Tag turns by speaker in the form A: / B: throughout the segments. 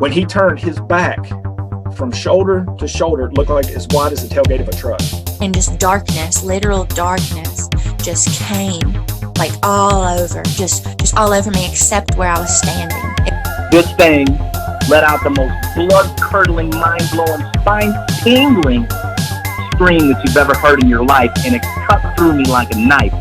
A: When he turned his back from shoulder to shoulder, it looked like as wide as the tailgate of a truck.
B: And just darkness, literal darkness, just came like all over, just all over me except where I was standing.
C: This thing let out the most blood-curdling, mind-blowing, spine-tingling scream that you've ever heard in your life, and it cut through me like a knife.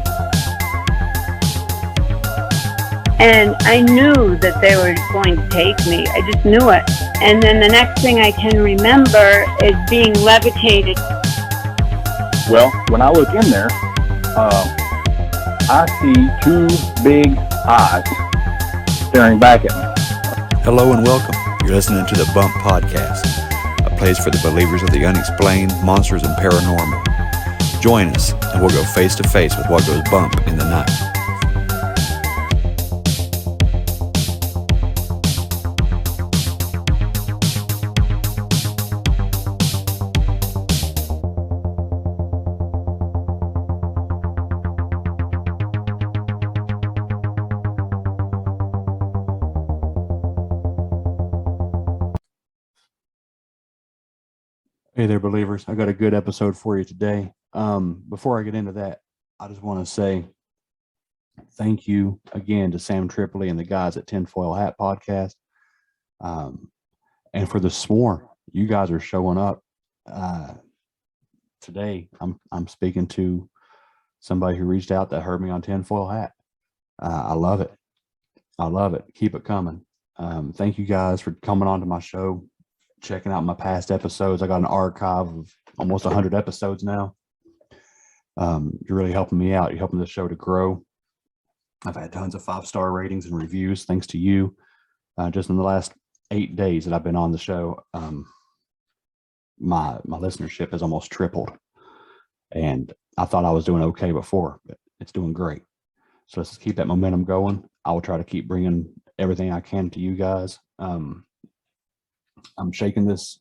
D: And I knew that they were going to take me. I just knew it. And then the next thing I can remember is being levitated.
E: Well, when I look in there, I see two big eyes staring back at me.
F: Hello and welcome. You're listening to the Bump Podcast, a place for the believers of the unexplained, monsters, and paranormal. Join us, and we'll go face to face with what goes bump in the night.
G: Hey there, believers. I got a good episode for you today. Before I get into that, I just want to say thank you again to Sam Tripoli and the guys at Tinfoil Hat Podcast. And for the Sworn, you guys are showing up. Today, I'm speaking to somebody who reached out that heard me on Tinfoil Hat. I love it. I love it. Keep it coming. Thank you guys for coming on to my show, checking out my past episodes. I got an archive of almost 100 episodes now. You're really helping me out. You're helping the show to grow. I've had tons of 5-star ratings and reviews thanks to you. Just in the last 8 days that I've been on the show, my listenership has almost tripled. And I thought I was doing okay before, but it's doing great. So let's keep that momentum going. I will try to keep bringing everything I can to you guys. I'm shaking this.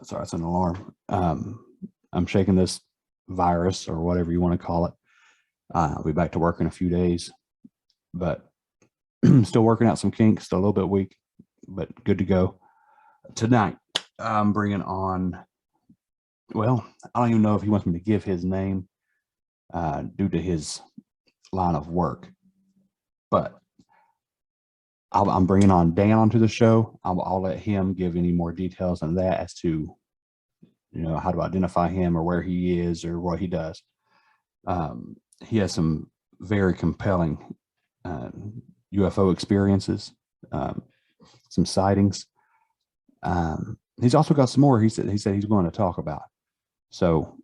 G: Sorry, it's an alarm. I'm shaking this virus or whatever you want to call it. I'll be back to work in a few days, but still working out some kinks. Still a little bit weak, but good to go. Tonight, I'm bringing on. Well, I don't even know if he wants me to give his name due to his line of work, but I'm bringing on Dan onto the show. I'll let him give any more details on that as to, how to identify him or where he is or what he does. He has some very compelling UFO experiences, some sightings. He's also got some more he said he's going to talk about. So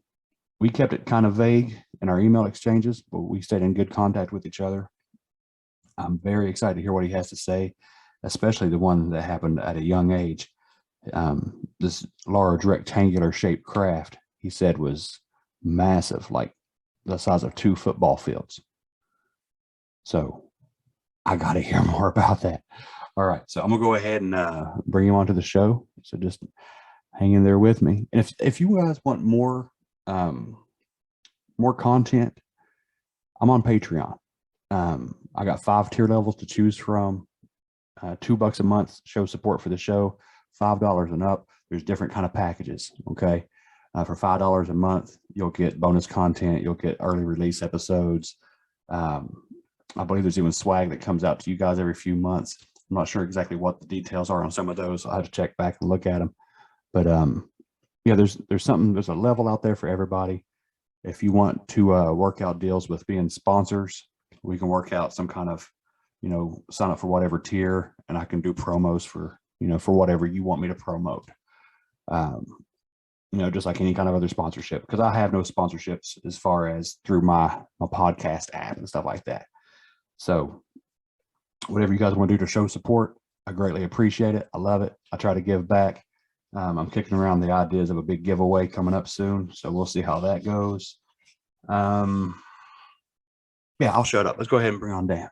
G: we kept it kind of vague in our email exchanges, but we stayed in good contact with each other. I'm very excited to hear what he has to say, especially the one that happened at a young age. This large rectangular shaped craft, he said, was massive, like the size of 2 football fields. So I got to hear more about that. All right. So I'm going to go ahead and bring him onto the show. So just hang in there with me. And if you guys want more content, I'm on Patreon. I got 5 tier levels to choose from. $2 a month show support for the show, $5 and up. There's different kind of packages. Okay. For $5 a month, you'll get bonus content. You'll get early release episodes. I believe there's even swag that comes out to you guys every few months. I'm not sure exactly what the details are on some of those. I'll have to check back and look at them. But yeah, there's a level out there for everybody. If you want to work out deals with being sponsors, we can work out some kind of, sign up for whatever tier, and I can do promos for, for whatever you want me to promote. Just like any kind of other sponsorship, because I have no sponsorships as far as through my podcast app and stuff like that. So whatever you guys want to do to show support, I greatly appreciate it. I love it. I try to give back. I'm kicking around the ideas of a big giveaway coming up soon, so we'll see how that goes. Yeah, I'll shut up. Let's go ahead and bring on Dan.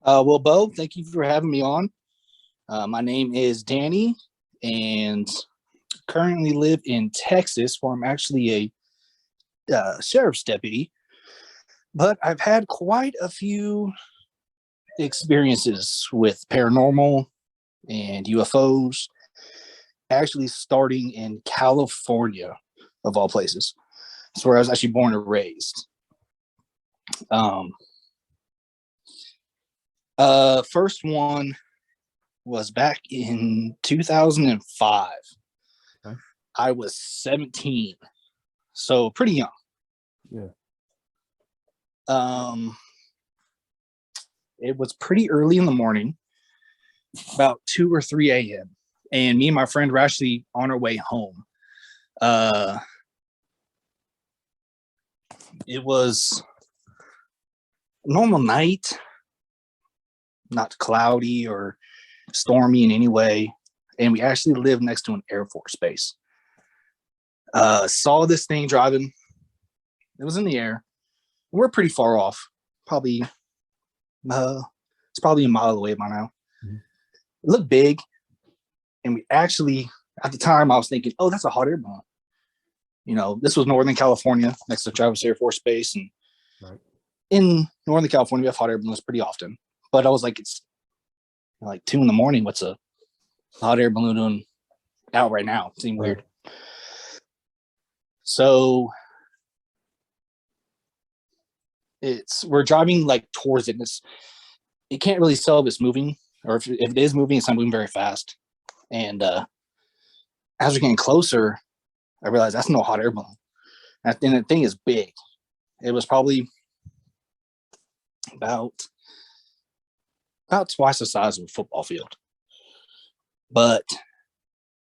H: Well, Bo, thank you for having me on. My name is Danny, and currently live in Texas, where I'm actually a sheriff's deputy. But I've had quite a few experiences with paranormal and UFOs, actually starting in California, of all places. That's where I was actually born and raised. First one was back in 2005.
G: Okay.
H: I was 17, so pretty young.
G: Yeah.
H: It was pretty early in the morning, about 2 or 3 a.m. And me and my friend were actually on our way home. It was a normal night, not cloudy or stormy in any way. And we actually lived next to an Air Force base. Saw this thing driving. It was in the air. We're pretty far off, probably it's probably a mile away by now.
G: Mm-hmm.
H: It looked big, and we actually, at the time, I was thinking, oh, that's a hot air balloon. You know, this was Northern California, next to Travis Air Force Base, and
G: right.
H: In Northern California, we have hot air balloons pretty often. But I was like, it's like 2 a.m. What's a hot air balloon doing out right now? It seemed weird. So we're driving like towards it. And it can't really tell if it's moving, or if it is moving, it's not moving very fast. And as we're getting closer, I realized that's no hot air balloon. And the thing is big. It was probably about twice the size of a football field. But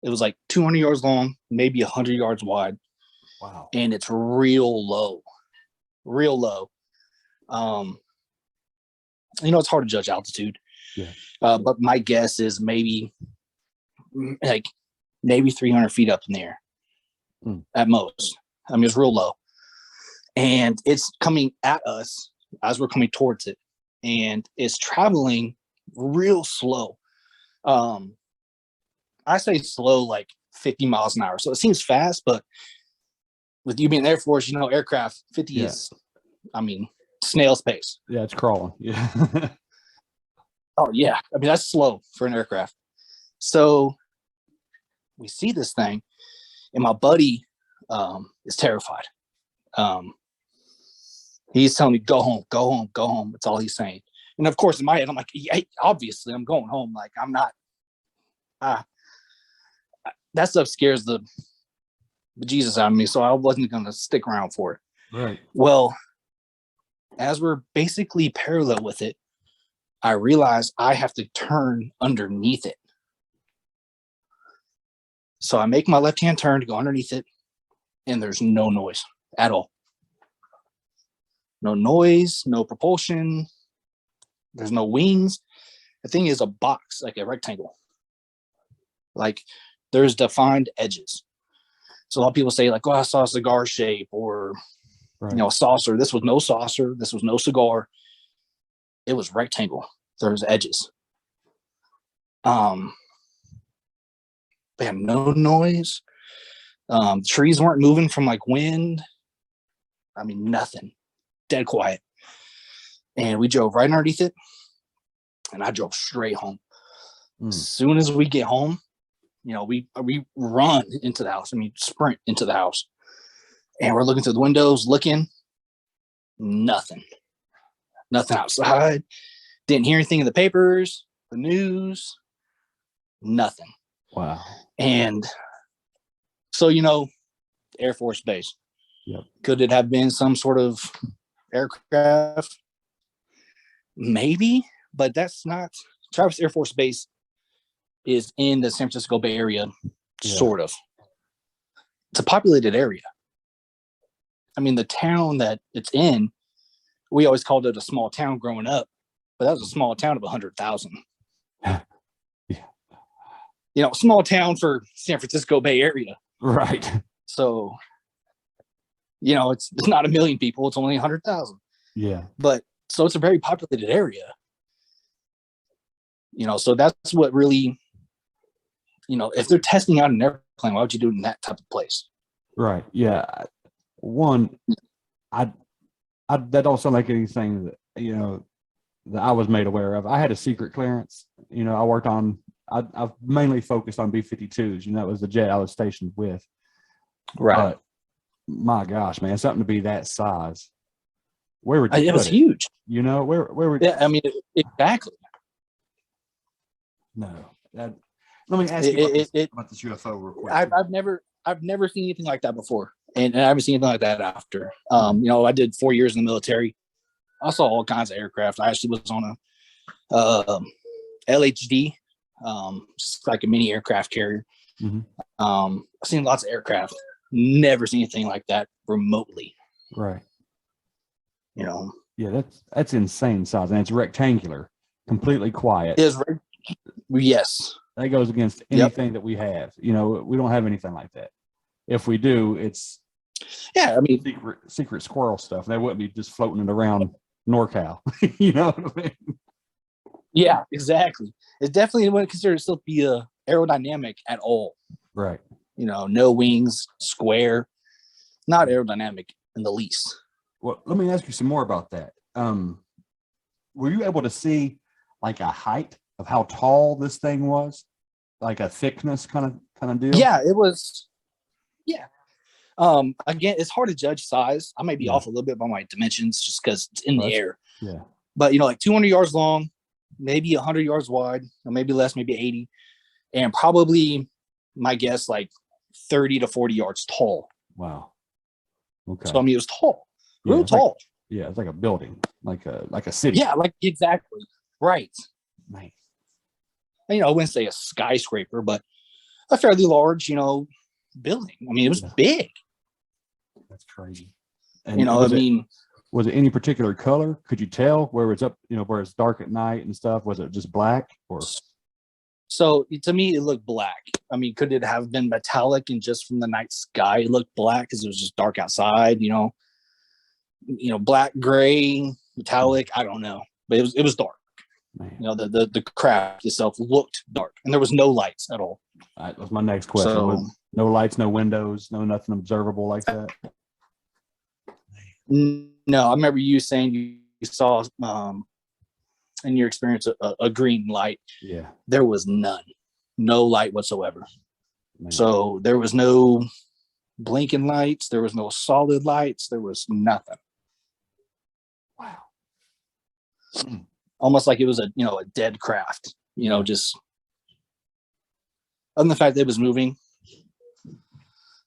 H: it was like 200 yards long, maybe 100 yards wide.
G: Wow.
H: And it's real low. You know, it's hard to judge altitude.
G: Yeah.
H: But my guess is maybe 300 feet up in the air at most. I mean, it's real low. And it's coming at us as we're coming towards it. And it's traveling real slow. I say slow, like 50 miles an hour. So it seems fast, but with you being in the Air Force, you know, aircraft, 50 is, I mean, snail's pace.
G: Yeah, it's crawling. Yeah.
H: Oh, yeah. I mean, that's slow for an aircraft. So we see this thing, and my buddy is terrified. He's telling me, go home, go home, go home. That's all he's saying. And of course, in my head, I'm like, yeah, obviously, I'm going home. Like, I'm not. That stuff scares the Jesus out of me, so I wasn't going to stick around for it.
G: Right.
H: Well, as we're basically parallel with it, I realize I have to turn underneath it. So I make my left-hand turn to go underneath it, and there's no noise at all. No noise, no propulsion. There's no wings. The thing is a box, like a rectangle. Like, there's defined edges. So a lot of people say, like, oh, I saw a cigar shape, or, you know, a saucer. This was no saucer. This was no cigar. It was rectangle. There's edges. They had no noise. Trees weren't moving from like wind. I mean, nothing. Dead quiet. And we drove right underneath it, and I drove straight home. As soon as we get home, you know, we run into the house. I mean, sprint into the house. And we're looking through the windows, looking. Nothing outside. Didn't hear anything in the papers, the news, nothing.
G: Wow.
H: And so, you know, Air Force Base.
G: Yep.
H: Could it have been some sort of aircraft? Maybe, but that's not. Travis Air Force Base is in the San Francisco Bay Area, sort of. It's a populated area. I mean, the town that it's in, we always called it a small town growing up, but that was a small town of 100,000.
G: Yeah.
H: You know, small town for San Francisco Bay Area.
G: Right.
H: So, you know, it's not 1 million people. It's only 100,000.
G: Yeah.
H: But so it's a very populated area. You know, so that's what really, you know, if they're testing out an airplane, why would you do it in that type of place?
G: Right. Yeah. One, that don't sound like anything that, you know, that I was made aware of. I had a secret clearance. You know, I worked on, I've mainly focused on B-52s. You know, that was the jet I was stationed with.
H: Right.
G: But my gosh, man, something to be that size. Where would you
H: It
G: put
H: was
G: it?
H: huge.
G: You know, where would?
H: Yeah, I mean, exactly.
G: No. Let me ask you about this UFO real quick.
H: I've never seen anything like that before, and I haven't seen anything like that after. You know, I did 4 years in the military. I saw all kinds of aircraft. I actually was on a LHD, just like a mini aircraft carrier.
G: Mm-hmm.
H: I've seen lots of aircraft. Never seen anything like that remotely.
G: Right.
H: You know.
G: Yeah, that's insane size, and it's rectangular, completely quiet.
H: Yes.
G: That goes against anything that we have. You know, we don't have anything like that. If we do, it's
H: I mean,
G: secret squirrel stuff. They wouldn't be just floating it around NorCal. You know what I mean?
H: Yeah, exactly. It definitely wouldn't consider itself be aerodynamic at all.
G: Right.
H: You know, no wings, square, not aerodynamic in the least.
G: Well, let me ask you some more about that. Were you able to see like a height of how tall this thing was, like a thickness kind of deal?
H: Yeah, it was. Yeah. Again, it's hard to judge size. I may be off a little bit by my dimensions just because it's in the air.
G: Yeah.
H: But you know, like 200 yards long, maybe 100 yards wide, or maybe less, maybe 80, and probably my guess like 30 to 40 yards tall.
G: Wow. Okay.
H: So I mean, it was tall, real tall.
G: Yeah, it's like a building, like a city.
H: Yeah, like exactly right.
G: Nice.
H: You know, I wouldn't say a skyscraper, but a fairly large, you know, building. I mean, it was big.
G: That's crazy. And
H: you know,
G: was it any particular color? Could you tell where it's up, you know, where it's dark at night and stuff? Was it just black or?
H: So to me, it looked black. I mean, could it have been metallic and just from the night sky, it looked black because it was just dark outside, you know, black, gray, metallic. I don't know, but it was dark. Man. You know, the craft itself looked dark and there was no lights at all.
G: That was my next question. So, no lights, no windows, no nothing observable like that.
H: No, I remember you saying you saw in your experience a green light.
G: Yeah.
H: There was none. No light whatsoever.
G: Man.
H: So there was no blinking lights, there was no solid lights, there was nothing.
G: Wow.
H: Almost like it was a dead craft, you know, just other than the fact that it was moving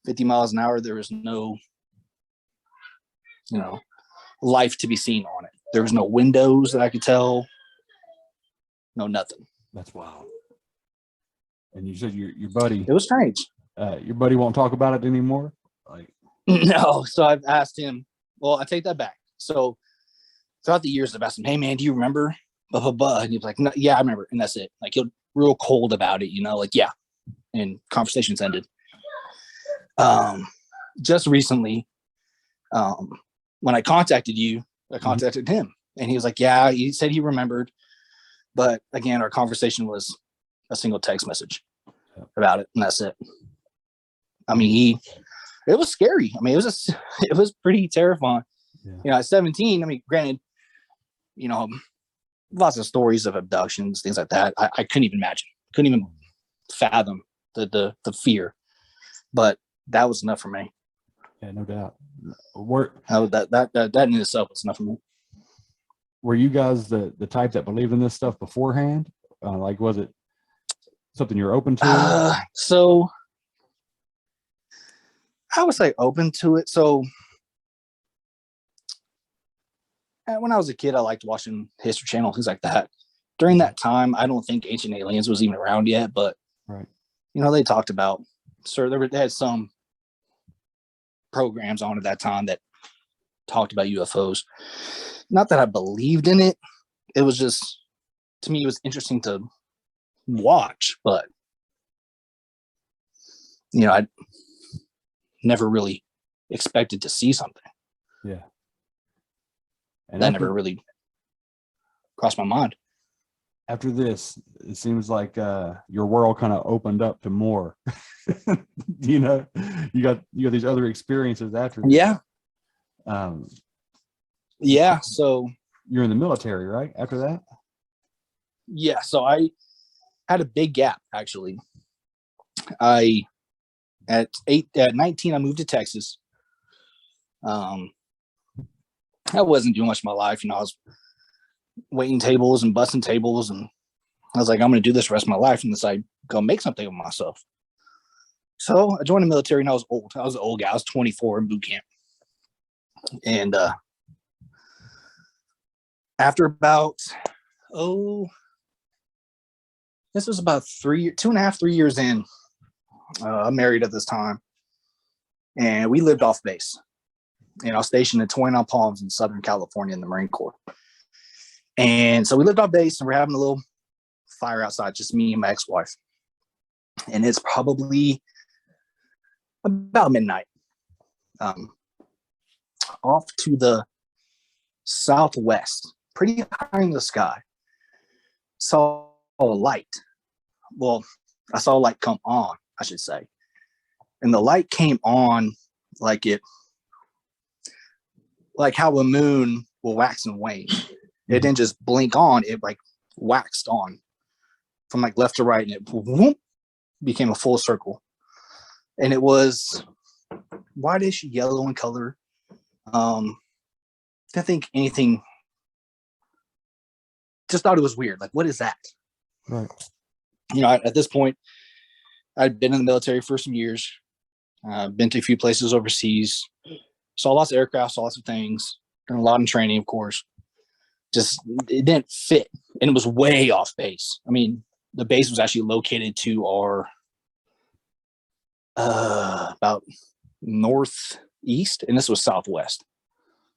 H: 50 miles an hour, there was no, life to be seen on it. There was no windows that I could tell. No, nothing.
G: That's wild. And you said your buddy.
H: It was strange.
G: Your buddy won't talk about it anymore? Like
H: no. So I've asked him. Well, I take that back. So throughout the years, I've asked him, "Hey, man, do you remember?" Blah blah blah. And he was like, "No, yeah, I remember," and that's it. Like, he'll real cold about it, like, yeah. And conversations ended. Just recently, when I contacted you, I contacted him, and he was like, "Yeah," he said he remembered, but again, our conversation was a single text message about it, and that's it. I mean, it was scary. I mean, it was pretty terrifying. Yeah. At 17, I mean, granted, lots of stories of abductions, things like that. I couldn't even imagine, couldn't even fathom the fear, but that was enough for me.
G: Yeah, no doubt.
H: That in itself was enough for me.
G: Were you guys the type that believed in this stuff beforehand? Like, was it something you're open to?
H: So I would say open to it. So when I was a kid, I liked watching History Channel, things like that. During that time, I don't think Ancient Aliens was even around yet, but
G: right.
H: They talked about, they had some programs on at that time that talked about UFOs. Not that I believed in it. It was just, to me, it was interesting to watch, but I never really expected to see something.
G: Yeah. And
H: that never really crossed my mind.
G: After this, it seems like your world kind of opened up to more. You got these other experiences after this.
H: Yeah. Yeah. So
G: You're in the military, right? After that?
H: yeah. So I had a big gap actually. At 19, I moved to Texas. I wasn't doing much of my life. I was waiting tables and bussing tables, and I was like, I'm going to do this the rest of my life and decide go make something of myself. So I joined the military, and I was old. I was an old guy. I was 24 in boot camp. And after about, this was about 2.5, 3 years in. I'm married at this time. And we lived off base. And I was stationed at 29 Palms in Southern California in the Marine Corps. And so we lived off base, and we're having a little fire outside, just me and my ex-wife. And it's probably about midnight. Off to the southwest, pretty high in the sky, saw a light. Well, I saw a light come on, I should say. And the light came on like how a moon will wax and wane. It didn't just blink on, it like waxed on from like left to right, and it whoop, became a full circle. And it was whitish yellow in color. I think anything, just thought it was weird. Like, what is that?
G: Right.
H: At this point, I'd been in the military for some years. Been to a few places overseas. Saw lots of aircraft, saw lots of things. Done a lot in training, of course. Just, it didn't fit. And it was way off base. I mean, the base was actually located to our about northeast, and this was southwest.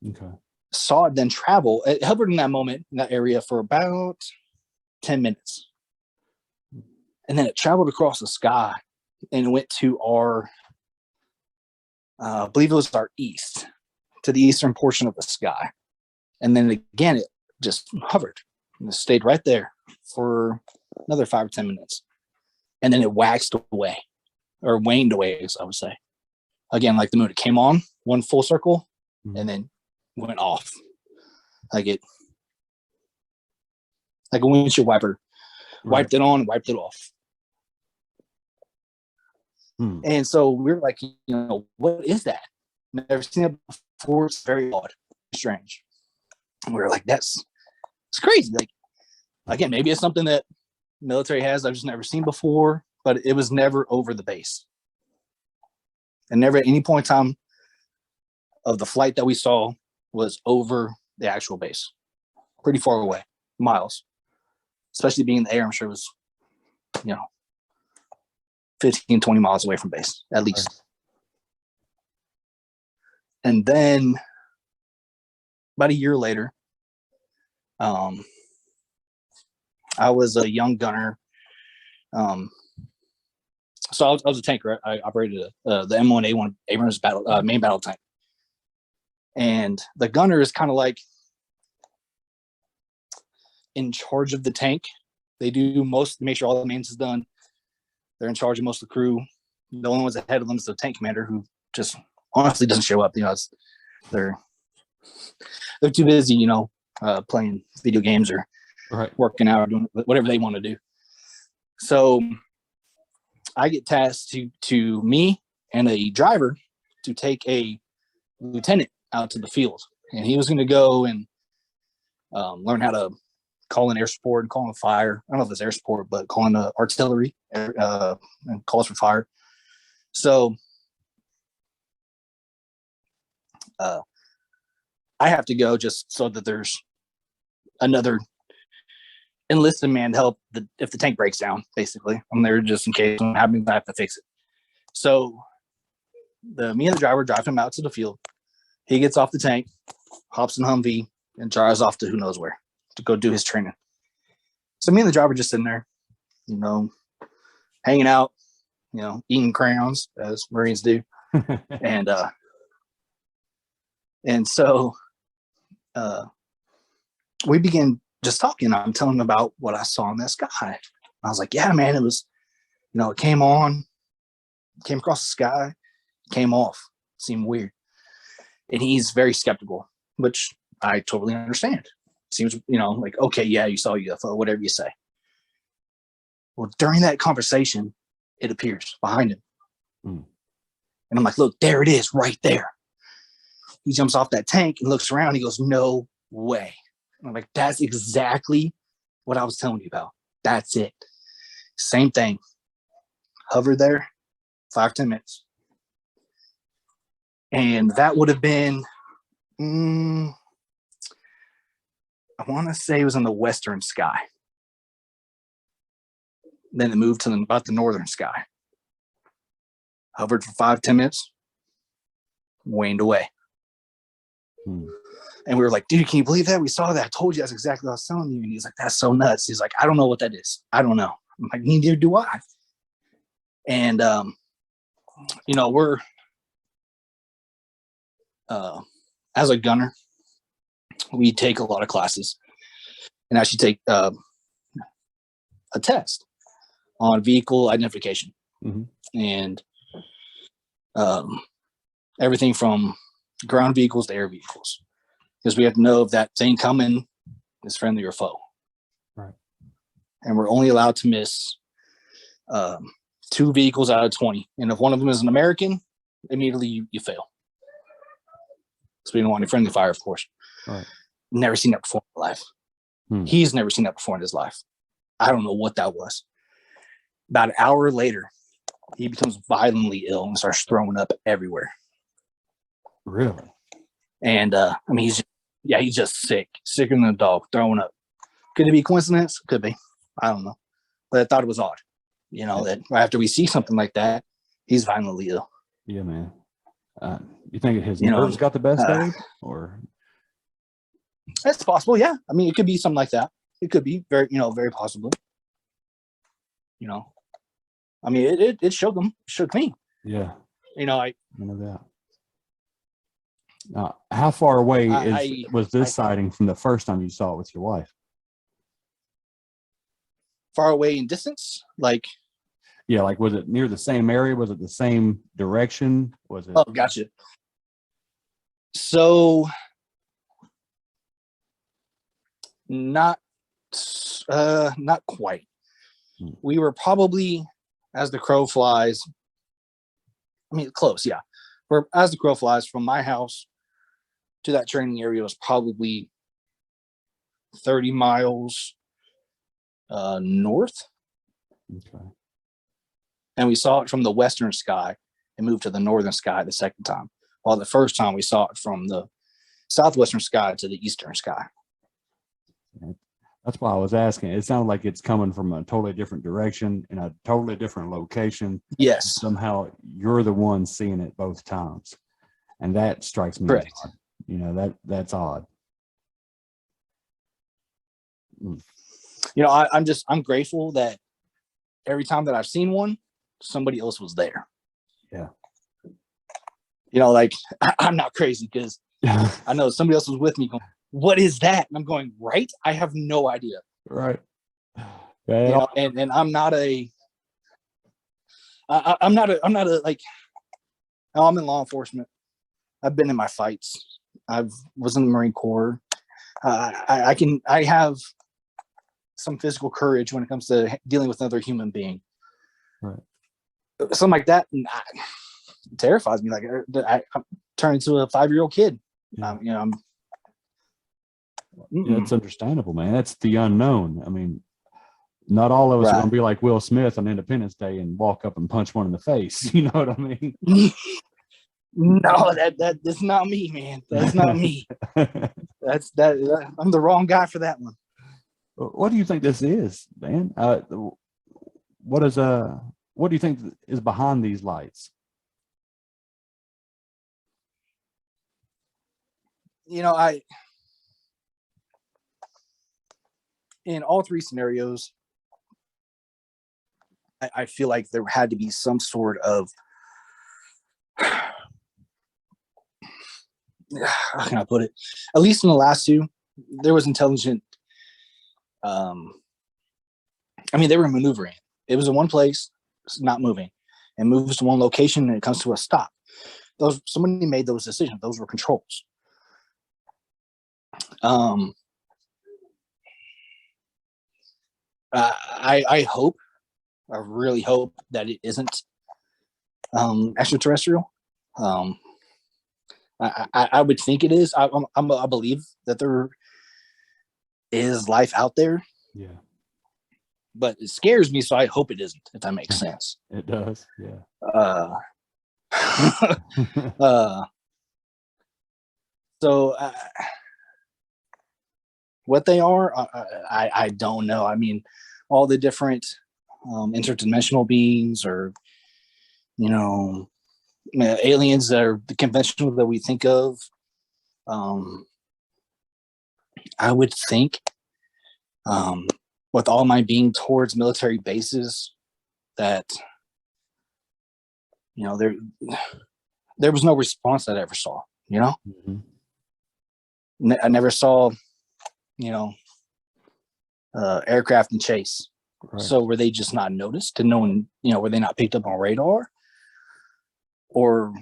G: Okay.
H: Saw it then travel. It hovered in that moment, in that area, for about 10 minutes. And then it traveled across the sky and went to our, I believe it was our east, to the eastern portion of the sky. And then again, it just hovered and it stayed right there for another 5 or 10 minutes. And then it waxed away, or waned away, as I would say. Again, like the moon, it came on one full circle and then went off. Like a windshield wiper. Wiped it on, wiped it off. And so we were like, what is that? Never seen it before. It's very odd, strange. And we were like, it's crazy. Like, again, maybe it's something that military has I've just never seen before, but it was never over the base. And never at any point in time of the flight that we saw was over the actual base. Pretty far away, miles. Especially being in the air, I'm sure it was, 15, 20 miles away from base, at least. Right. And then about a year later, I was a young gunner. So I was a tanker. I operated the M1A1 Abrams main battle tank. And the gunner is kind of like in charge of the tank. They do make sure all the maintenance is done. They're in charge of most of the crew. The only ones ahead of them is the tank commander, who just honestly doesn't show up. They're too busy, playing video games or working out or doing whatever they want to do. So I get tasked to me and a driver to take a lieutenant out to the field, and he was going to go and learn how to call in air support and call in fire. I don't know if it's air support, but calling artillery and calls for fire. So I have to go just so that there's another enlisted man to help if the tank breaks down, basically. I'm there just in case something happens, I have to fix it. So me and the driver drive him out to the field. He gets off the tank, hops in Humvee, and drives off to who knows where to go do his training. So me and the driver just sitting there, hanging out, eating crayons as Marines do. And so we begin just talking. I'm telling him about what I saw in the sky. I was like, yeah, man, it was, it came on, came across the sky, came off, seemed weird. And he's very skeptical, which I totally understand. Seems, like, okay, yeah, you saw a UFO, whatever you say. Well, during that conversation, it appears behind him. And I'm like, look, there it is right there. He jumps off that tank and looks around. He goes, no way. And I'm like, that's exactly what I was telling you about. That's it. Same thing. Hovered there 5-10 minutes. And that would have been, I want to say it was in the western sky. Then it moved to about the northern sky. Hovered for 5-10 minutes, waned away. And we were like, dude, can you believe that? We saw that. I told you that's exactly what I was telling you. And he's like, that's so nuts. He's like, I don't know what that is. I don't know. I'm like, neither do I. And, we're, as a gunner, we take a lot of classes and actually take a test on vehicle identification. And everything from ground vehicles to air vehicles, because we have to know if that thing coming is friendly or foe.
G: Right.
H: And we're only allowed to miss 2 vehicles out of 20. And if one of them is an American, immediately you fail. So we don't want any friendly fire, of course.
G: Right.
H: Never seen that before in my life. He's never seen that before in his life. I don't know what that was. About an hour later, he becomes violently ill and starts throwing up everywhere.
G: Really?
H: And he's just sicker than a dog, throwing up. Could it be coincidence? Could be. I don't know. But I thought it was odd, that after we see something like that, he's violently ill.
G: Yeah, man. You think his nerves got the best of him, or?
H: That's possible. Yeah. It could be something like that. It could be very, very possible. It shook him, shook me.
G: Yeah.
H: I
G: know that. How far away was this sighting from the first time you saw it with your wife?
H: Far away in distance?
G: Yeah, was it near the same area? Was it the same direction? Was it?
H: Oh, gotcha. So, not quite. We were probably, as the crow flies, close, yeah. As the crow flies, from my house to that training area was probably 30 miles north.
G: Okay.
H: And we saw it from the western sky and moved to the northern sky the second time. While the first time we saw it from the southwestern sky to the eastern sky.
G: That's why I was asking. It sounded like it's coming from a totally different direction in a totally different location.
H: Yes.
G: Somehow you're the one seeing it both times. And that strikes me as odd. That's odd.
H: I'm grateful that every time that I've seen one, somebody else was there.
G: Yeah.
H: I'm not crazy because I know somebody else was with me going, what is that? And I'm going, right? I have no idea.
G: Right.
H: Yeah. And I'm not I'm in law enforcement. I've been in my fights. I was in the Marine Corps. I have some physical courage when it comes to dealing with another human being.
G: Right.
H: Something like that it terrifies me. I'm turning into a 5-year-old kid.
G: Yeah. It's understandable, man. That's the unknown. Not all of us are going to be like Will Smith on Independence Day and walk up and punch one in the face. You know what I mean?
H: No, that's not me, man. That's not me. That's that. I'm the wrong guy for that one.
G: What do you think this is, man? What do you think is behind these lights?
H: In all 3 scenarios, I feel like there had to be some sort of, how can I put it? At least in the last 2, there was intelligent. They were maneuvering. It was in one place, not moving, and moves to one location, and it comes to a stop. Somebody made those decisions. Those were controls. Um, I hope, I really hope that it isn't extraterrestrial. I would think it is. I believe that there is life out there,
G: Yeah,
H: but it scares me, so I hope it isn't. If that makes sense.
G: it does. Yeah.
H: Uh, so what they are, I don't know. I mean, all the different interdimensional beings, or aliens that are the conventional that we think of. I would think, with all my being towards military bases, that there was no response that I ever saw.
G: Mm-hmm.
H: I never saw, aircraft in chase.
G: Right.
H: So were they just not noticed? And no one, were they not picked up on radar? Or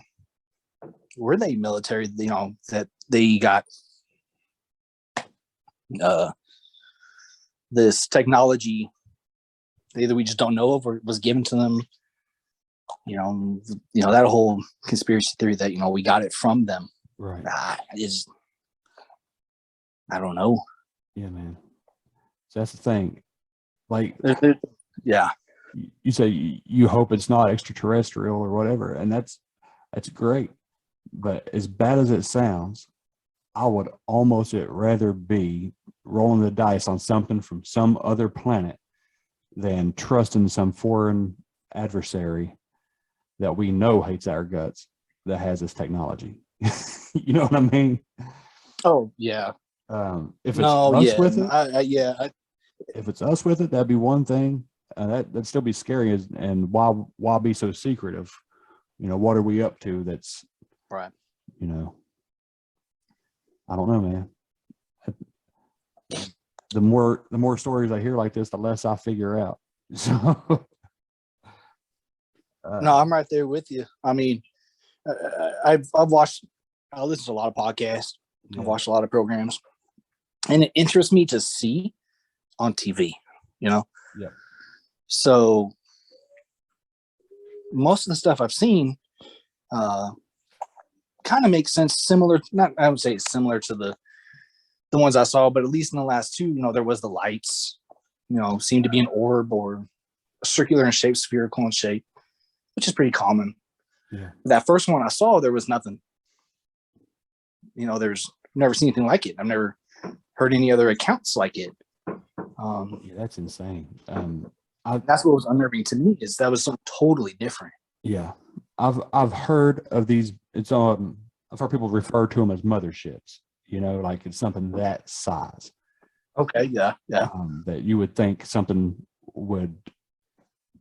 H: were they military, that they got this technology either we just don't know of, or was given to them, that whole conspiracy theory that, we got it from them.
G: Right.
H: I don't know.
G: Yeah, man. So that's the thing. Like,
H: yeah.
G: You say you hope it's not extraterrestrial or whatever, and that's great. But as bad as it sounds, I would almost rather be rolling the dice on something from some other planet than trusting some foreign adversary that we know hates our guts that has this technology. You know what I mean?
H: Oh yeah.
G: If it's us with it,
H: if
G: it's us with it, that'd be one thing. That'd still be scary. And why be so secretive? What are we up to? That's
H: right.
G: I don't know, man. The more stories I hear like this, the less I figure out. So,
H: no, I'm right there with you. I mean, I've watched. I listen to a lot of podcasts.
G: yeah.
H: I've watched a lot of programs, and it interests me to see on TV.
G: Yeah.
H: So most of the stuff I've seen kind of makes sense. Similar, not I would say it's similar to the ones I saw, but at least in the last two, there was the lights. Seemed to be an orb or circular in shape, spherical in shape, which is pretty common.
G: Yeah.
H: That first one I saw, there was nothing. There's never seen anything like it. I've never heard any other accounts like it.
G: Yeah, that's insane.
H: That's what was unnerving to me, is that was something totally different.
G: Yeah, I've heard of these. It's I've heard people refer to them as motherships. Like it's something that size.
H: Okay. Yeah.
G: That you would think something would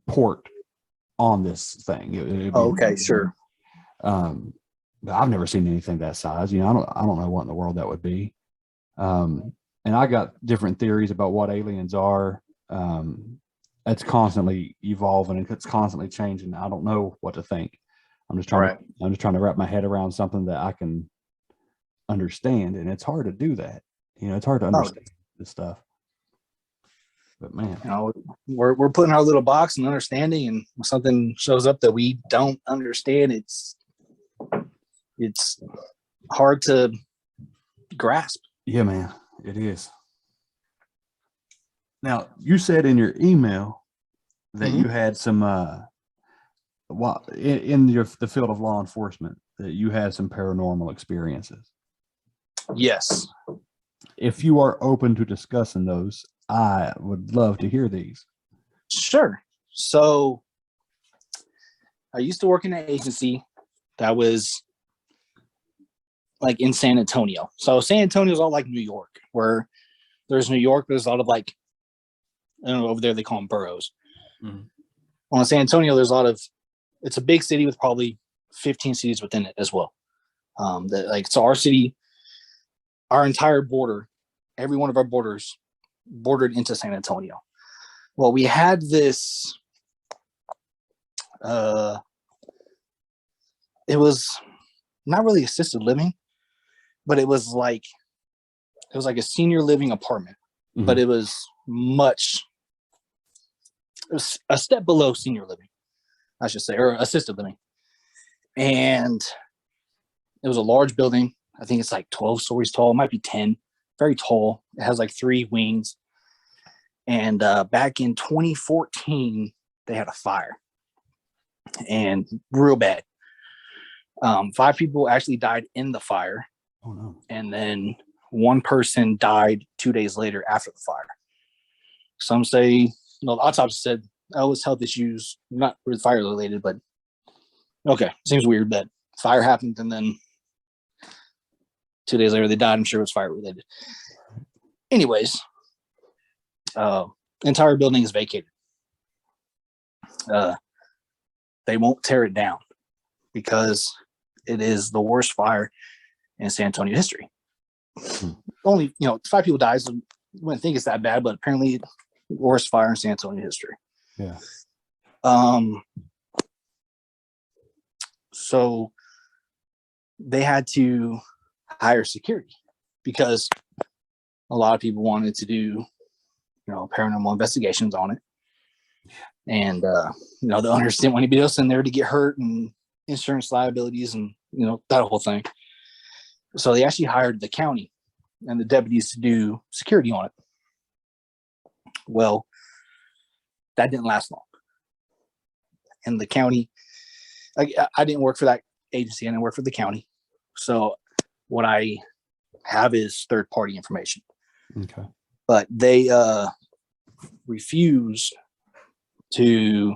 G: port on this thing. It'd be,
H: okay. Sure.
G: But I've never seen anything that size. I don't know what in the world that would be. And I got different theories about what aliens are. It's constantly evolving and it's constantly changing. I don't know what to think. I'm just trying to wrap my head around something that I can understand, and it's hard to do that. It's hard to understand this stuff. But man,
H: we're putting our little box and understanding, and when something shows up that we don't understand, it's hard to grasp.
G: Yeah, man, it is. Now, you said in your email that you had some in the field of law enforcement, that you had some paranormal experiences.
H: Yes.
G: If you are open to discussing those, I would love to hear these.
H: Sure. So I used to work in an agency that was like in San Antonio. So San Antonio is all like New York, where there's New York, there's a lot of like, I don't know, over there they call them boroughs.
G: Mm-hmm.
H: On San Antonio, there's a lot of, it's a big city with probably 15 cities within it as well. So our city, our entire border, every one of our borders bordered into San Antonio. Well, we had this, it was not really assisted living, but it was like It was like a senior living apartment, but it was a step below senior living, I should say, or assisted living. And it was a large building. I think it's like 12 stories tall. It might be 10. Very tall. It has like 3 wings. And back in 2014, they had a fire, and real bad. 5 people actually died in the fire.
G: Oh no.
H: And then 1 person died 2 days later after the fire. Some say, the autopsy said, oh, it's health issues, not fire related, but okay, seems weird that fire happened and then 2 days later they died. I'm sure it was fire related. Anyways, entire building is vacated. They won't tear it down because it is the worst fire in San Antonio history. Only, 5 people died, so you wouldn't think it's that bad, but apparently the worst fire in San Antonio history.
G: Yeah.
H: So they had to hire security because a lot of people wanted to do, paranormal investigations on it. And, the owners didn't want anybody else in there to get hurt and insurance liabilities and, that whole thing. So they actually hired the county and the deputies to do security on it. Well, that didn't last long. And the county, I didn't work for that agency. I didn't work for the county. So what I have is third-party information.
G: Okay.
H: But they refused to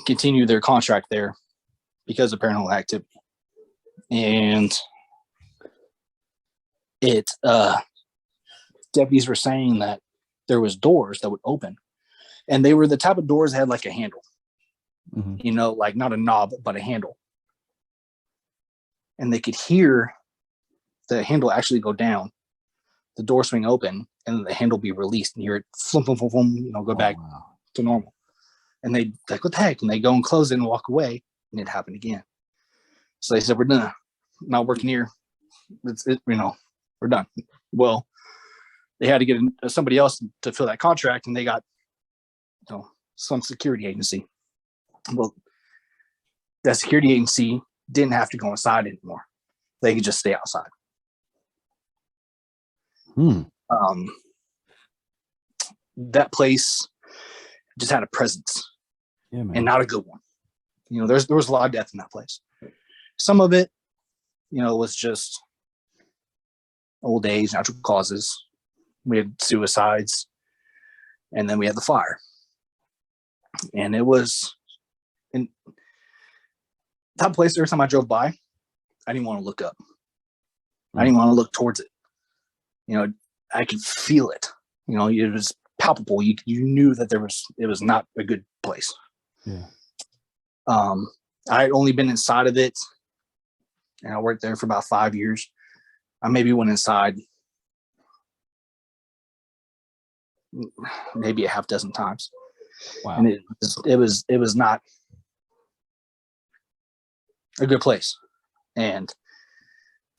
H: continue their contract there because of paranormal activity. And deputies were saying that there was doors that would open, and they were the type of doors that had like a handle, like not a knob, but a handle. And they could hear the handle actually go down, the door swing open, and the handle be released, and hear it flum, flum, flum, flum, go back to normal. And they like, what the heck? And they go and close it and walk away, and it happened again. So they said, we're done. Not working here. We're done. Well, they had to get somebody else to fill that contract, and they got, some security agency. Well, that security agency didn't have to go inside anymore. They could just stay outside. That place just had a presence, and not a good one. There was a lot of death in that place. Some of it, was just old age, natural causes. We had suicides, and then we had the fire. And it was in that place. Every time I drove by, I didn't want to look up. I didn't want to look towards it. I could feel it. It was palpable. You knew that it was not a good place.
G: Yeah.
H: I had only been inside of it, and I worked there for about 5 years. I maybe went inside maybe a half dozen times.
G: Wow.
H: And it was not a good place. And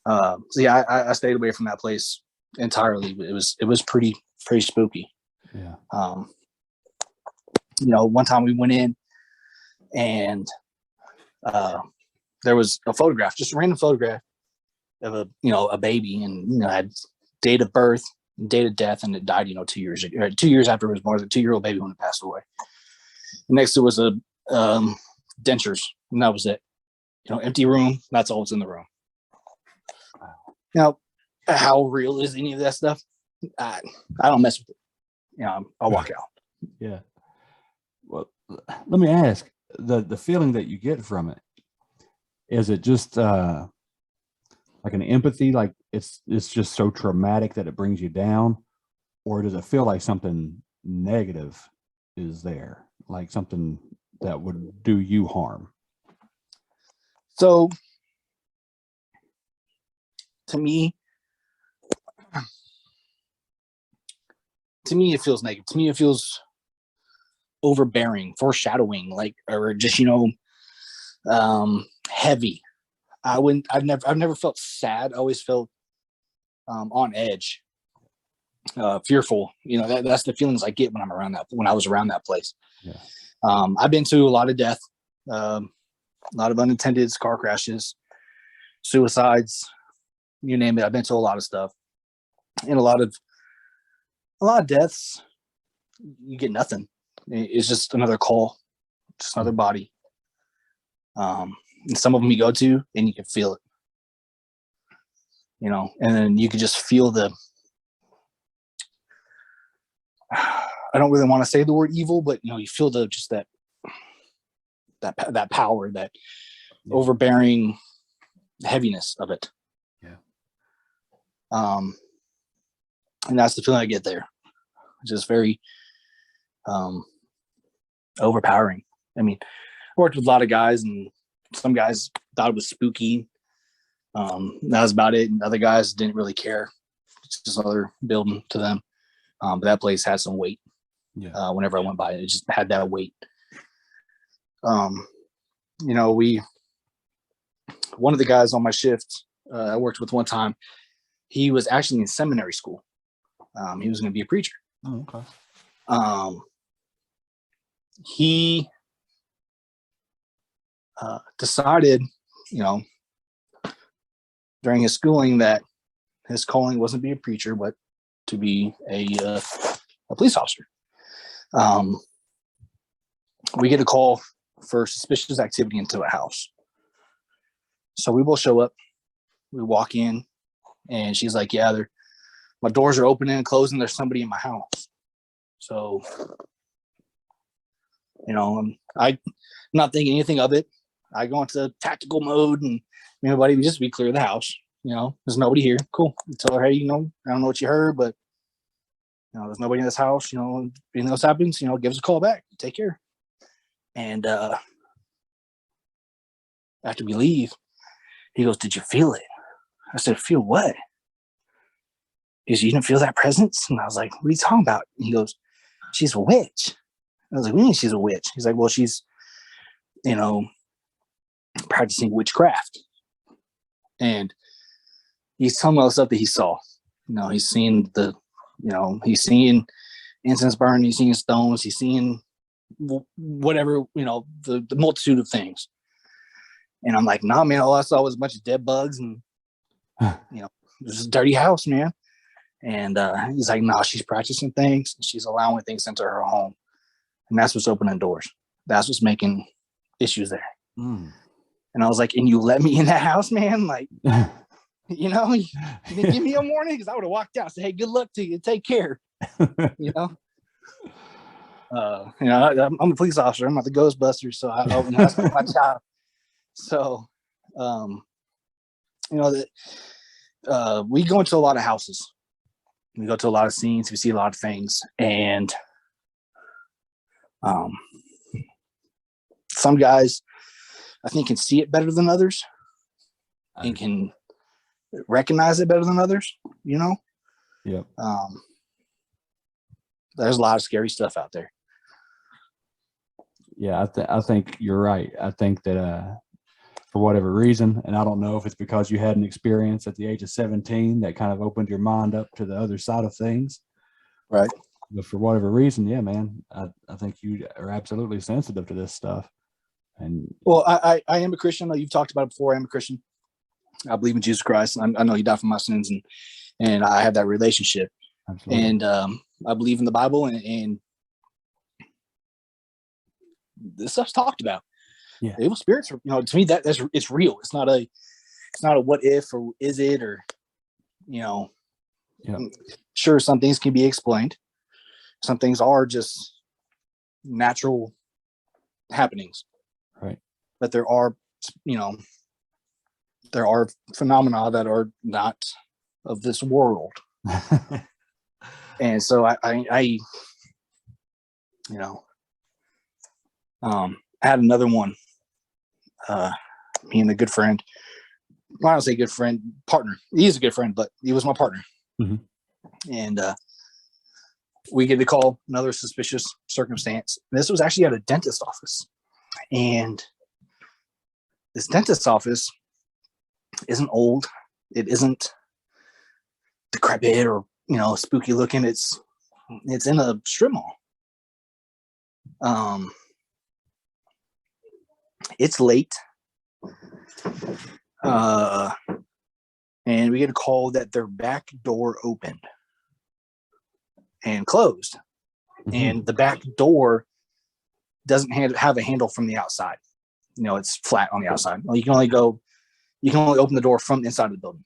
H: I stayed away from that place entirely. It was pretty spooky.
G: Yeah.
H: One time we went in, and there was a photograph, just a random photograph of a baby, and had date of birth, date of death, and it died 2 years after it was born. It was a 2-year-old baby when it passed away. Next to it was a dentures, and that was it. Empty room. That's all that's in the room. Now, how real is any of that stuff? I don't mess with it. I'll walk out.
G: Yeah. Well, let me ask, the feeling that you get from it, is it just like an empathy, like it's just so traumatic that it brings you down, or does it feel like something negative is there, like something that would do you harm?
H: So to me, it feels negative. To me, it feels overbearing, foreshadowing, or just heavy. I've never felt sad. I always felt on edge, fearful. That's the feelings I get when I was around that place.
G: Yeah.
H: I've been to a lot of death, a lot of unintended car crashes, suicides, you name it. I've been to a lot of stuff, and a lot of deaths. You get nothing. It's just another call, just another body. And some of them you go to and you can feel it, and then you can just feel I don't really want to say the word evil, but you feel that power, that overbearing heaviness of it.
G: Yeah.
H: And that's the feeling I get there. It's just very overpowering. I mean, I worked with a lot of guys, and some guys thought it was spooky. That was about it. And other guys didn't really care. It's just another building to them. But that place had some weight.
G: Yeah.
H: Whenever I went by, it just had that weight. One of the guys on my shift I worked with one time, he was actually in seminary school. He was going to be a preacher.
G: Oh, okay.
H: He decided, during his schooling, that his calling wasn't to be a preacher, but to be a police officer. We get a call for suspicious activity into a house. So we both show up. We walk in, and she's like, "Yeah, my doors are opening and closing. There's somebody in my house." So, I'm not thinking anything of it. I go into tactical mode, and buddy, we clear the house. There's nobody here. Cool. I tell her, hey, I don't know what you heard, but there's nobody in this house. Anything else happens, give us a call back. Take care. And after we leave, he goes, "Did you feel it?" I said, "Feel what?" He goes, "You didn't feel that presence?" And I was like, "What are you talking about?" And he goes, "She's a witch." I was like, "What do you mean she's a witch?" He's like, "Well, she's, practicing witchcraft." And he's telling me all the stuff that he saw. He's seen he's seeing incense burn, he's seeing stones, he's seeing whatever, the multitude of things. And I'm like, "Nah, man, all I saw was a bunch of dead bugs and, just a dirty house, man." And he's like, "No, she's practicing things. She's allowing things into her home. And that's what's opening doors. That's what's making issues there."
G: Mm.
H: And I was like, "And you let me in that house, man? Like, you didn't give me a warning?" Because I would have walked out and said, "Hey, good luck to you. Take care." I'm a police officer. I'm not the Ghostbusters, so that's not my job. So, we go into a lot of houses. We go to a lot of scenes. We see a lot of things, and some guys, I think, can see it better than others, and can recognize it better than others.
G: Yep.
H: There's a lot of scary stuff out there.
G: Yeah, I think you're right. I think that for whatever reason, and I don't know if it's because you had an experience at the age of 17 that kind of opened your mind up to the other side of things.
H: Right.
G: But for whatever reason, yeah, man, I think you are absolutely sensitive to this stuff. And
H: well, I am a Christian. I know you've talked about it before. I am a Christian. I believe in Jesus Christ. I know he died for my sins, and I have that relationship.
G: Absolutely.
H: And I believe in the Bible, and this stuff's talked about.
G: Yeah.
H: Evil spirits, to me, that's it's real. It's not a what if, or is it, or
G: Yeah.
H: Sure, some things can be explained. Some things are just natural happenings.
G: Right.
H: But there are phenomena that are not of this world. And so I had another one. Me and a good friend. Well, I don't say good friend, partner. He's a good friend, but he was my partner.
G: Mm-hmm.
H: And we get a call, another suspicious circumstance. This was actually at a dentist office. And this dentist office isn't old. It isn't decrepit or, you know, spooky looking. It's in a strip mall. It's late. And we get a call that their back door opened and closed. Mm-hmm. And the back door doesn't have a handle from the outside. You know, it's flat on the outside. Well, you can only open the door from the inside of the building.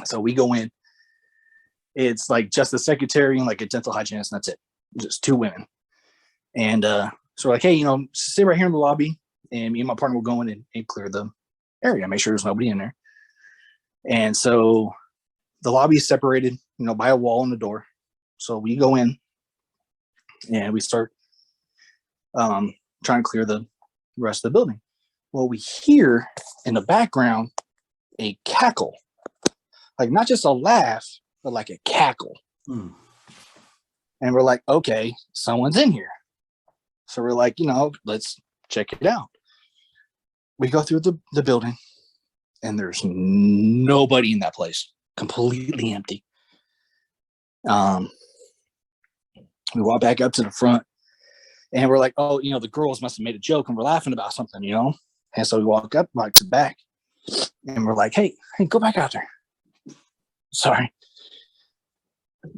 H: So we go in. It's like just the secretary and like a dental hygienist, and that's it. Just two women. And so we're like, hey, you know, stay right here in the lobby, and me and my partner will go in and clear the area, make sure there's nobody in there. And so the lobby is separated, you know, by a wall and a door. So we go in and we start trying to clear the rest of the building. Well, we hear in the background a cackle, like not just a laugh, but like a cackle. And we're like, okay, someone's in here. So we're like, you know, let's check it out. We go through the building and there's nobody in that place, completely empty. We walk back up to the front and we're like, oh, you know, the girls must have made a joke and we're laughing about something, you know? And so we walk up, like to back, and we're like, hey, go back out there. Sorry.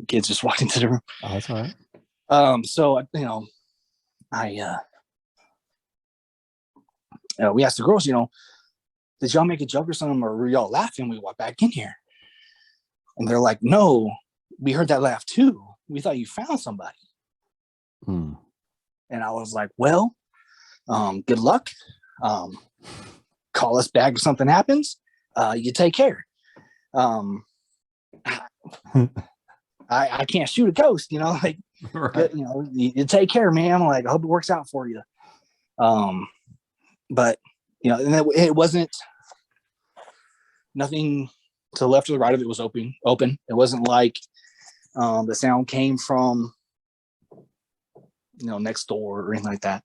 H: Kids just walked into the room.
G: Oh, that's all right.
H: So, you know, we asked the girls, you know, did y'all make a joke or something, or were y'all laughing? We walked back in here. And they're like, no, we heard that laugh too. We thought you found somebody. And I was like, well, good luck. Call us back if something happens. You take care. I can't shoot a ghost, you know, like, right. You know, you take care, man. I'm like, I hope it works out for you. But, you know, and it wasn't nothing to the left or the right of it was open. It wasn't like the sound came from, you know, next door or anything like that.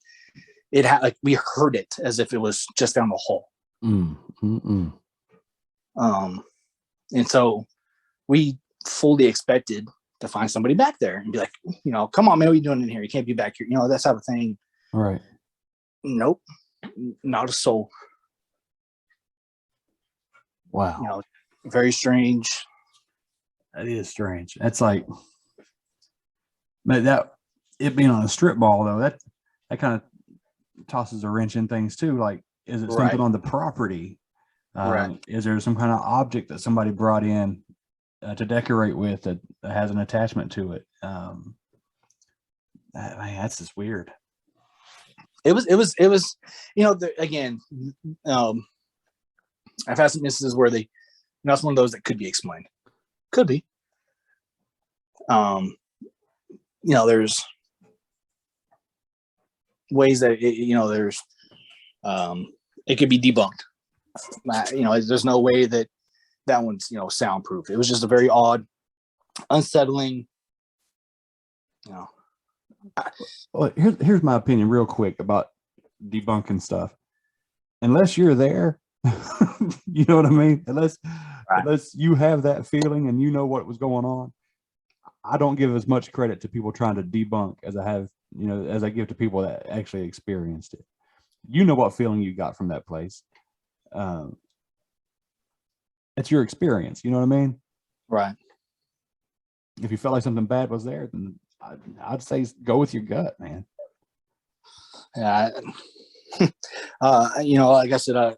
H: It had, like, we heard it as if it was just down the hall. And so we fully expected to find somebody back there and be like, you know, come on, man, what are you doing in here? You can't be back here. You know, that type of thing.
G: Right.
H: Nope. Not a soul.
G: Wow.
H: You know, very strange.
G: That is strange. That's like, but that, it being on a strip mall though, that kind of tosses a wrench in things too. Like, is it something on the property? Is there some kind of object that somebody brought in to decorate with that has an attachment to it? Man, that's just weird.
H: It was, you know, again, I've had some instances where you know, it's one of those that could be explained. Could be. You know, there's ways that, you know, there's, it could be debunked. You know, there's no way that one's, you know, soundproof. It was just a very odd, unsettling, you know.
G: Well, here's my opinion real quick about debunking stuff. Unless you're there, you know what I mean? Unless you have that feeling and you know what was going on, I don't give as much credit to people trying to debunk as I have, you know, as I give to people that actually experienced it. You know what feeling you got from that place. It's your experience, you know what I mean?
H: Right.
G: If you felt like something bad was there, then I'd say go with your gut, man.
H: Yeah. You know, like I said,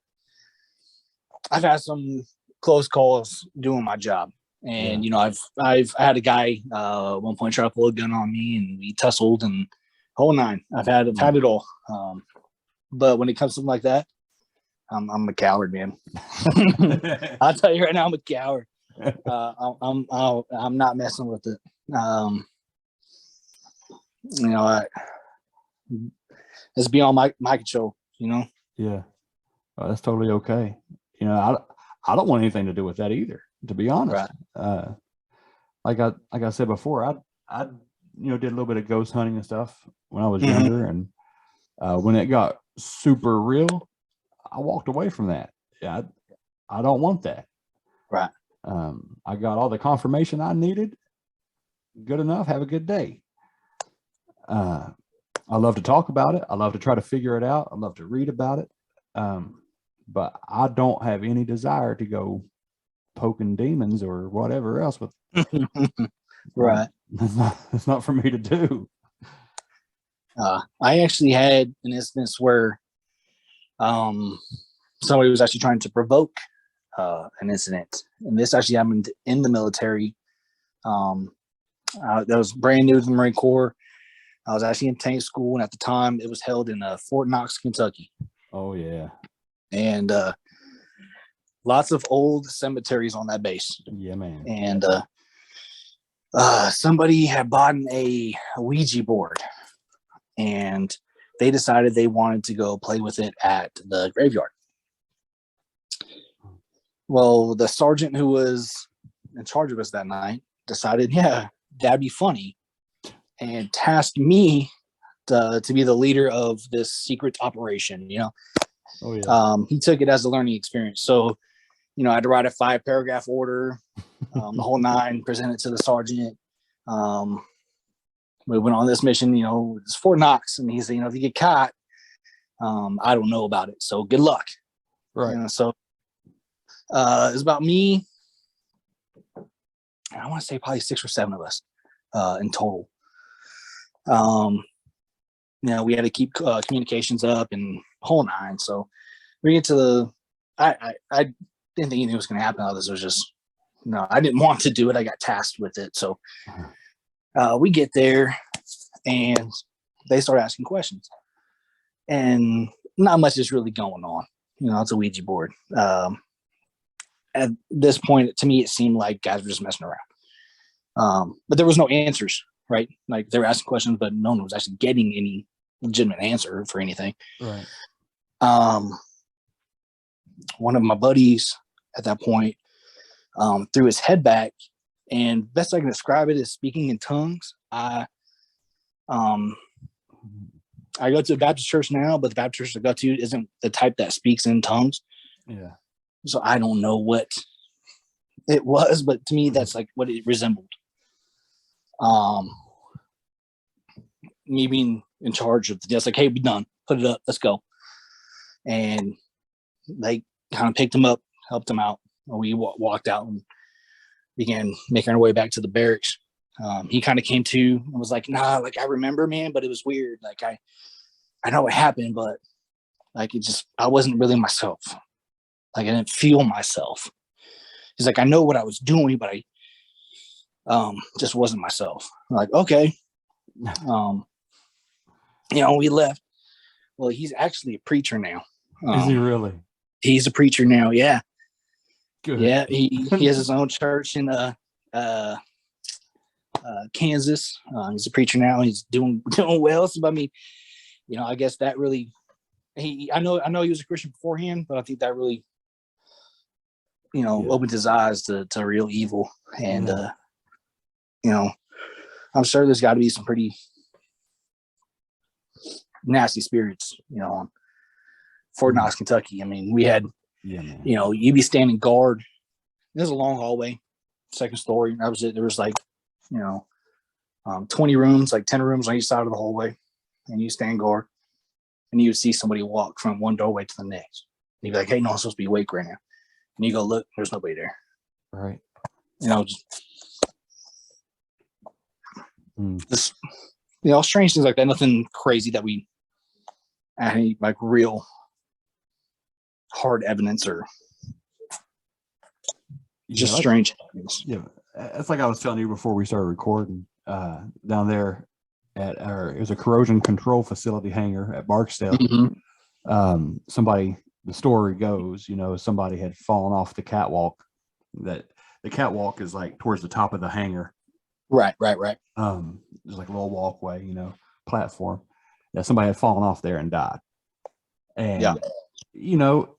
H: I've had some close calls doing my job, and you know, I've had a guy at one point try to pull a gun on me, and we tussled and whole nine. I've had it all. But when it comes to something like that, I'm a coward, man. I'll tell you right now, I'm a coward. I'm not messing with it. You know, it's beyond my control, you know?
G: Yeah. Well, that's totally okay. You know, I don't want anything to do with that either, to be honest. Right. Like I said before, I you know, did a little bit of ghost hunting and stuff when I was younger, and when it got super real, I walked away from that. Yeah, I don't want that.
H: Right.
G: I got all the confirmation I needed. Good enough. Have a good day. I love to talk about it. I love to try to figure it out. I love to read about it. But I don't have any desire to go poking demons or whatever else with.
H: Right.
G: It's not for me to do.
H: I actually had an instance where somebody was actually trying to provoke an incident, and this actually happened in the military. That was brand new to the Marine Corps. I was actually in tank school, and at the time it was held in Fort Knox, Kentucky.
G: Oh yeah.
H: And lots of old cemeteries on that base.
G: Yeah, man.
H: And somebody had bought a Ouija board, and they decided they wanted to go play with it at the graveyard. Well, the sergeant who was in charge of us that night decided, yeah, that'd be funny, and tasked me to be the leader of this secret operation, you know.
G: Oh yeah.
H: He took it as a learning experience. So, you know, I had to write a 5-paragraph order, the whole 9, present it to the sergeant. We went on this mission, you know, it's Fort Knox, and he said, you know, if you get caught, I don't know about it, so good luck.
G: Right.
H: You know, so it's about me. I want to say probably 6 or 7 of us in total. You know, we had to keep communications up and whole 9. So we get to the, I didn't think anything was going to happen. Others was just, no, I didn't want to do it. I got tasked with it. So we get there, and they start asking questions, and not much is really going on. You know, it's a Ouija board. At this point, to me, it seemed like guys were just messing around. But there was no answers, right? Like, they were asking questions, but no one was actually getting any legitimate answer for anything.
G: Right.
H: One of my buddies at that point threw his head back, and best I can describe it is speaking in tongues. I go to a Baptist church now, but the Baptist church I go to isn't the type that speaks in tongues.
G: Yeah.
H: So I don't know what it was, but to me, that's like what it resembled. Me being in charge of the desk, like, hey, we done. Put it up. Let's go. And they kind of picked him up, helped him out. We walked out and began making our way back to the barracks. He kind of came to and was like, nah, like, I remember, man, but it was weird. Like, I know what happened, but like, I wasn't really myself. Like, I didn't feel myself. He's like, I know what I was doing, but I just wasn't myself. I'm like, okay. You know, we left. Well, he's actually a preacher now.
G: Is he really?
H: He's a preacher now. Yeah.
G: Good.
H: Yeah. He has his own church in Kansas. He's a preacher now. He's doing well. So, I mean, you know, I guess that really, I know he was a Christian beforehand, but I think that really, you know, opened his eyes to real evil. And, you know, I'm sure there's got to be some pretty nasty spirits, you know, on Fort Knox, Kentucky. I mean, we had, you know, you'd be standing guard. There's a long hallway, 2nd story. That was it. There was like, you know, 20 rooms, like 10 rooms on each side of the hallway. And you stand guard, and you would see somebody walk from one doorway to the next. And you'd be like, hey, no, I'm supposed to be awake right now. And you go look, there's nobody there.
G: Right.
H: You know, just you know, strange things like that. Nothing crazy that we had any like real hard evidence or just strange things.
G: Yeah, that's like I was telling you before we started recording. Down there at it was a corrosion control facility hangar at Barksdale. Somebody, the story goes, you know, somebody had fallen off the catwalk. That the catwalk is like towards the top of the hangar.
H: Right.
G: There's like a little walkway, you know, platform. Yeah, somebody had fallen off there and died. And you know,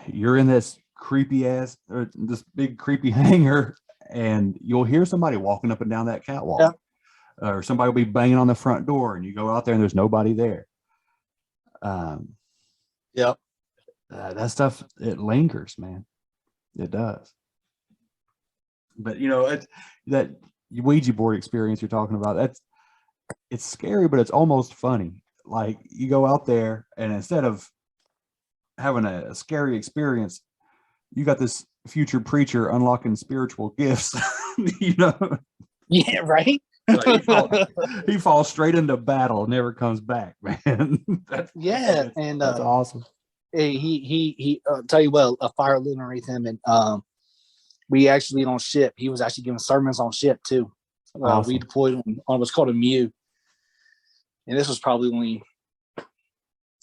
G: you're in this this big creepy hangar, and you'll hear somebody walking up and down that catwalk. Or somebody will be banging on the front door, and you go out there and there's nobody there. That stuff, it lingers, man. It does. But that Ouija board experience you're talking about, it's scary, but it's almost funny. Like you go out there and instead of having a scary experience, you got this future preacher unlocking spiritual gifts.
H: Yeah, right.
G: Like he falls straight into battle, never comes back, man. That's awesome.
H: Hey, he tell you what, a fire lit underneath him, and we actually on ship. He was actually giving sermons on ship too.
G: Awesome.
H: We deployed on what's called a MEU, and this was probably only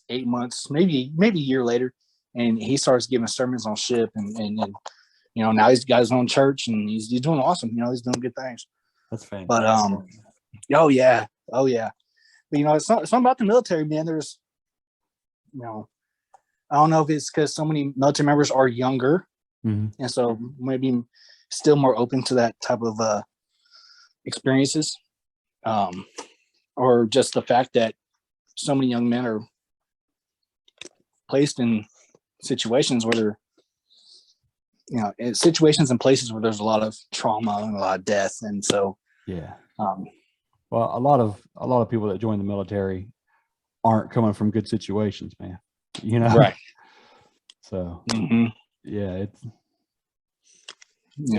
H: 8 months, maybe a year later, and he starts giving sermons on ship, and now he's got his own church, and he's doing awesome. He's doing good things.
G: That's fantastic.
H: But oh yeah. But it's not about the military, man. There's I don't know if it's because so many military members are younger, and so maybe still more open to that type of experiences, or just the fact that so many young men are placed in situations where they're, in situations and places where there's a lot of trauma and a lot of death, and so
G: well, a lot of people that join the military aren't coming from good situations, man.
H: Right.
G: So
H: there's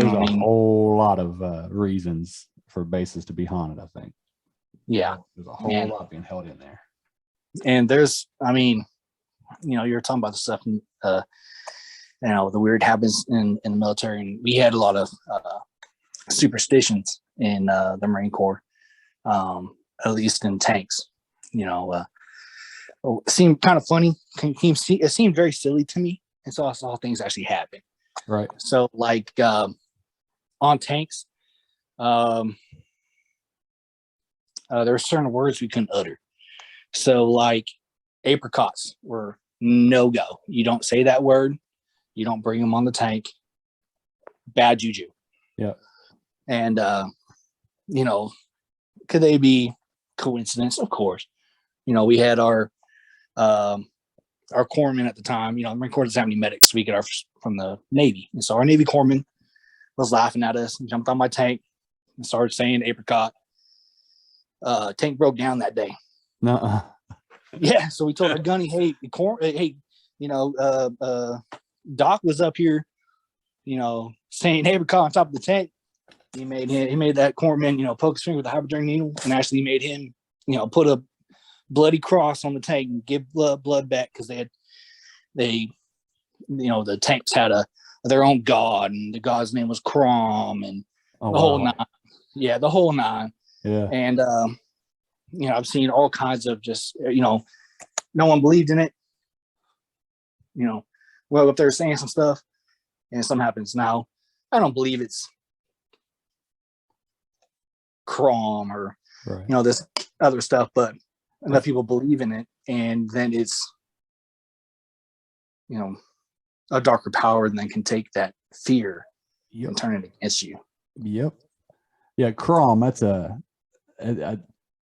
G: a whole lot of reasons for bases to be haunted, I think.
H: Yeah,
G: there's a whole lot being held in there.
H: And there's, you're talking about the stuff, the weird happens in the military, and we had a lot of superstitions in the Marine Corps, at least in tanks. It seemed kind of funny. It seemed very silly to me, and so I saw things actually happen.
G: Right.
H: So, like on tanks, there are certain words we couldn't utter. So, like apricots were no go. You don't say that word. You don't bring them on the tank. Bad juju.
G: Yeah.
H: And could they be coincidence? Of course. We had our corpsman at the time. The Marine Corps doesn't have any medics. We get ours from the Navy, and so our Navy corpsman was laughing at us and jumped on my tank and started saying apricot. Tank broke down that day.
G: No.
H: Yeah, so we told our gunny, hey, Doc was up here, saying apricot on top of the tank. He made that corpsman, poke his finger with a hypodermic needle, and actually made him, put a bloody cross on the tank and give blood back, because the tanks had their own god, and the god's name was Crom, and whole nine. Yeah, the whole nine.
G: Yeah.
H: And I've seen all kinds of just no one believed in it. Well, if they're saying some stuff and something happens now, I don't believe it's Crom or this other stuff, but enough people believe in it, and then it's a darker power, and then can take that fear and turn it against you.
G: Yep. Yeah, Crom. That's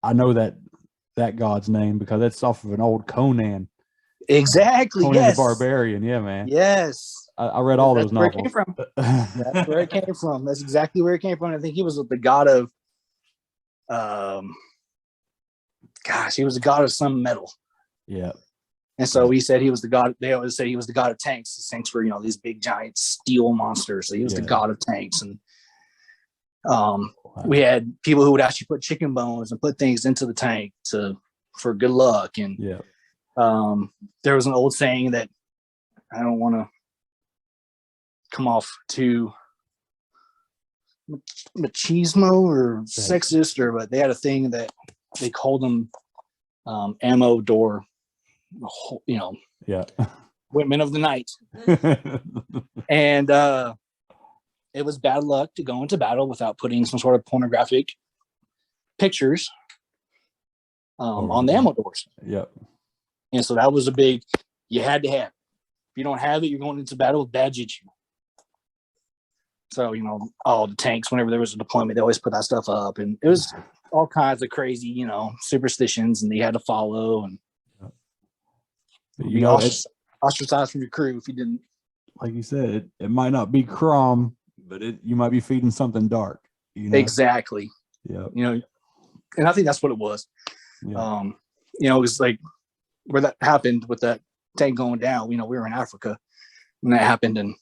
G: I know that god's name because that's off of an old Conan.
H: Exactly.
G: Conan
H: Yes.
G: the Barbarian. Yeah, man.
H: Yes.
G: I read all those novels.
H: Where it came from. That's where it came from. That's exactly where it came from. I think he was the god of, he was the god of some metal. Yeah. And so he said he was the god. They always say he was the god of tanks. The tanks were, these big giant steel monsters. So he was the god of tanks. And we had people who would actually put chicken bones and put things into the tank for good luck. And there was an old saying that I don't want to come off too machismo or sexist, but they had a thing that they called them ammo door, women of the night. And it was bad luck to go into battle without putting some sort of pornographic pictures on the ammo doors.
G: Yep.
H: And so that was a big, you had to have. If you don't have it, you're going into battle with bad juju. So, all the tanks, whenever there was a deployment, they always put that stuff up. And it was all kinds of crazy, superstitions, and they had to follow. And ostracized from your crew if you didn't.
G: Like you said, it might not be Crom, but you might be feeding something dark. You know?
H: Exactly.
G: Yeah.
H: You know, and I think that's what it was.
G: Yeah.
H: You know, it was like where that happened with that tank going down. You know, we were in Africa when that happened, and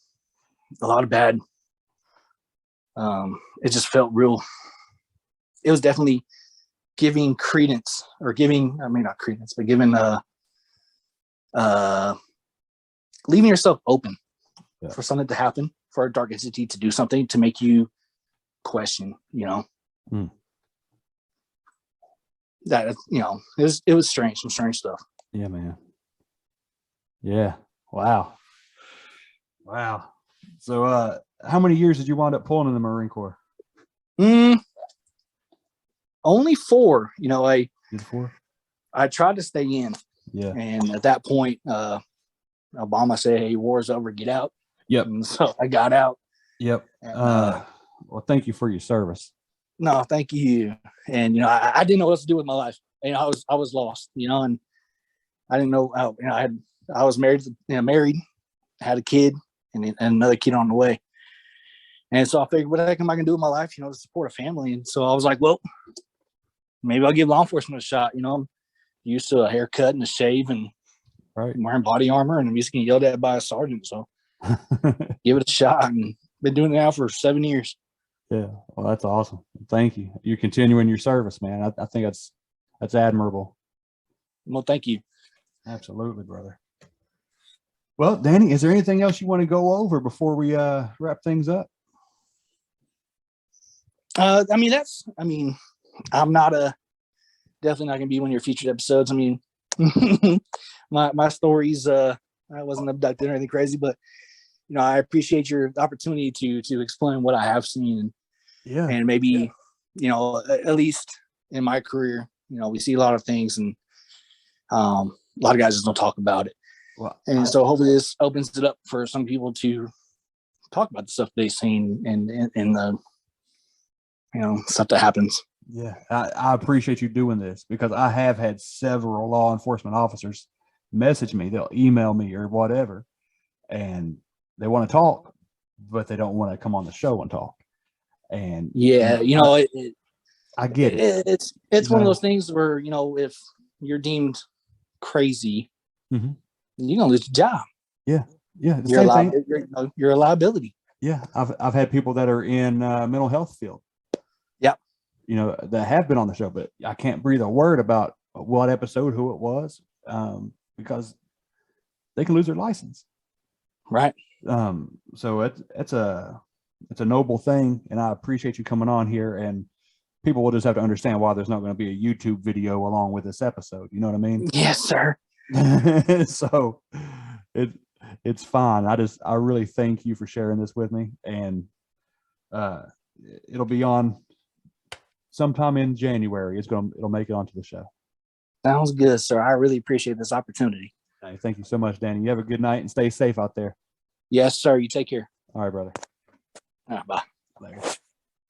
H: a lot of bad. It just felt real. It was definitely giving credence, or giving, I mean, not credence, but giving leaving yourself open for something to happen, for a dark entity to do something to make you question, you know. That, you know, it was strange, some strange stuff.
G: Yeah, man. Yeah. Wow. So how many years did you wind up pulling in the Marine Corps?
H: Only 4. You know, I
G: Did 4?
H: I tried to stay in.
G: Yeah.
H: And at that point, Obama said, "Hey, war's over, get out."
G: Yep.
H: And so I got out.
G: Yep.
H: And,
G: well, thank you for your service.
H: No, thank you. And you know, I didn't know what else to do with my life. You know, I was lost. You know, and I didn't know how. You know, I was married. You know, married, had a kid, and another kid on the way. And so I figured, what the heck am I gonna do with my life? You know, to support a family. And so I was like, well, maybe I'll give law enforcement a shot. You know, I'm used to a haircut and a shave, and wearing body armor, and I'm used to getting yelled at by a sergeant. So give it a shot, and been doing it now for 7 years.
G: Yeah, well, that's awesome. Thank you. You're continuing your service, man. I think that's admirable.
H: Well, thank you.
G: Absolutely, brother. Well, Danny, is there anything else you want to go over before we wrap things up?
H: I mean, I'm not definitely not gonna be one of your featured episodes. I mean, my stories, I wasn't abducted or anything crazy, but you know, I appreciate your opportunity to explain what I have seen, and maybe, you know, at least in my career, you know, we see a lot of things, and a lot of guys just don't talk about it.
G: Well,
H: and so hopefully this opens it up for some people to talk about the stuff they've seen and the, you know, stuff that happens.
G: Yeah, I appreciate you doing this, because I have had several law enforcement officers message me. They'll email me or whatever, and they want to talk, but they don't want to come on the show and talk. And
H: yeah, you know,
G: I get it.
H: It's one of those things where, you know, if you're deemed crazy, you're gonna lose your job.
G: Yeah,
H: you're a liability.
G: Yeah, I've had people that are in mental health field.
H: Yep.
G: You know, that have been on the show, but I can't breathe a word about what episode, who it was, because they can lose their license.
H: Right.
G: So it's a noble thing, and I appreciate you coming on here, and people will just have to understand why there's not going to be a YouTube video along with this episode. You know what I mean?
H: Yes, sir.
G: So it's fine. I really thank you for sharing this with me, and it'll be on sometime in January. It'll make it onto the show.
H: Sounds good, sir. I really appreciate this opportunity.
G: Hey, thank you so much, Danny. You have a good night and stay safe out there.
H: Yes, sir. You take care.
G: All right, brother.
H: All right, bye.
G: Later.